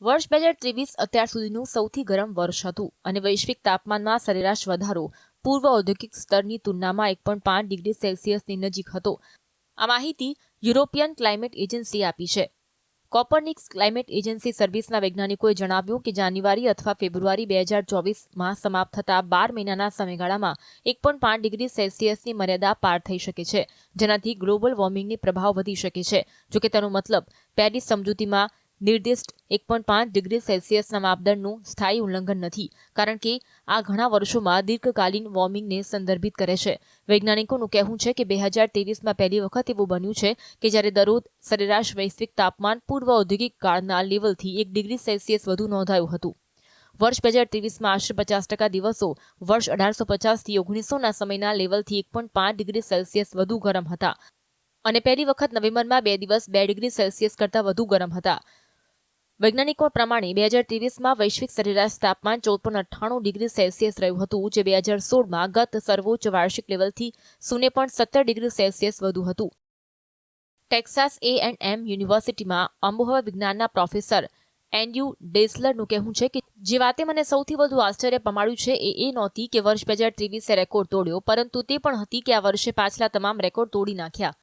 વર્ષ 2023 અત્યાર સુધીનું સૌથી ગરમ વર્ષ હતું અને વૈશ્વિક તાપમાનમાં સરેરાશ વધારો પૂર્વ ઔદ્યોગિક સ્તરની તુલનામાં 1.5 ડિગ્રી સેલ્સિયસની નજીક હતો. આ માહિતી યુરોપિયન ક્લાઇમેટ એજન્સીએ આપી છે. કોપરનિકસ ક્લાઇમેટ એજન્સી સર્વિસના વૈજ્ઞાનિકોએ જણાવ્યું કે જાન્યુઆરી અથવા ફેબ્રુઆરી 2024માં સમાપ્ત થતા 12 મહિનાના સમયગાળામાં 1.5 ડિગ્રી સેલ્સિયસની મર્યાદા પાર થઈ શકે છે, જેનાથી ગ્લોબલ વોર્મિંગની પ્રભાવ વધી શકે છે. જોકે તેનો મતલબ પેરિસ સમજૂતીમાં નિર્દિષ્ટ 1.5 ડિગ્રી સેલ્સિયસના માપદંડનું સ્થાયી ઉલ્લંઘન નથી, કારણ કે આ ઘણા વર્ષોમાં દીર્ઘકાલીન વોર્મિંગને સંદર્ભિત કરે છે. વૈજ્ઞાનિકોનું કહેવું છે કે 2023માં પહેલી વખત એવું બન્યું છે કે જ્યારે દરરોજ સરેરાશ વૈશ્વિક તાપમાન પૂર્વ ઔદ્યોગિક કાળના લેવલથી 1 ડિગ્રી સેલ્સિયસ વધુ નોંધાયું હતું. વર્ષ 2023માં આશરે 50% દિવસો વર્ષ 1850થી 1900ના સમયના લેવલથી 1.5 ડિગ્રી સેલ્સિયસ વધુ ગરમ હતા અને પહેલી વખત નવેમ્બરમાં 2 દિવસ 2 ડિગ્રી સેલ્સિયસ કરતાં વધુ ગરમ હતા. વૈજ્ઞાનિકો પ્રમાણે 2023માં વૈશ્વિક સરેરાશ તાપમાન 14.98 ડિગ્રી સેલ્સિયસ રહ્યું હતું, જે 2016માં ગત સર્વોચ્ચ વાર્ષિક લેવલથી 0.17 ડિગ્રી સેલ્સિયસ વધુ હતું. ટેક્સાસ A&M યુનિવર્સિટીમાં આબોહવા વિજ્ઞાનના પ્રોફેસર એન્ડ્રુ ડેસલરનું કહેવું છે કે જે વાતે મને સૌથી વધુ આશ્ચર્ય પમાડ્યું છે એ નહોતી કે વર્ષ 2023એ રેકોર્ડ તોડ્યો, પરંતુ તે પણ હતી કે આ વર્ષે પાછલા તમામ રેકોર્ડ તોડી નાખ્યા.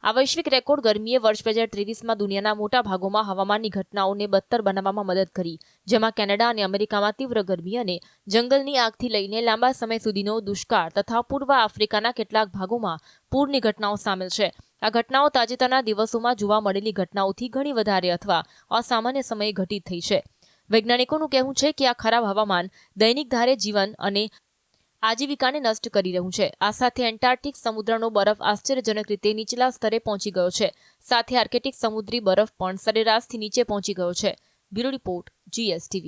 આ વૈશ્વિક રેકોર્ડ ગરમીએ વર્ષ 2023માં દુનિયાના મોટા ભાગોમાં હવામાનની ઘટનાઓને બદતર બનાવવામાં મદદ કરી, જેમાં કેનેડા અને અમેરિકામાં તીવ્ર ગરમી અને જંગલની આગથી લઈને લાંબા સમય સુધીનો દુષ્કાળ તથા પૂર્વ આફ્રિકાના કેટલાક ભાગોમાં પૂરની ઘટનાઓ સામેલ છે. આ ઘટનાઓ તાજેતરના દિવસોમાં જોવા મળેલી ઘટનાઓથી ઘણી વધારે અથવા અસામાન્ય સમયે ઘટિત થઈ છે. વૈજ્ઞાનિકોનું કહેવું છે કે આ ખરાબ હવામાન દૈનિક ધારે જીવન અને આજીવિકાને નષ્ટ કરી રહ્યું છે. આ સાથે એન્ટાર્કટિક સમુદ્રનો બરફ આશ્ચર્યજનક રીતે નીચલા સ્તરે પહોંચી ગયો છે. સાથે આર્કટિક સમુદ્રી બરફ પણ સરેરાશથી નીચે પહોંચી ગયો છે. Bureau report, GSTV.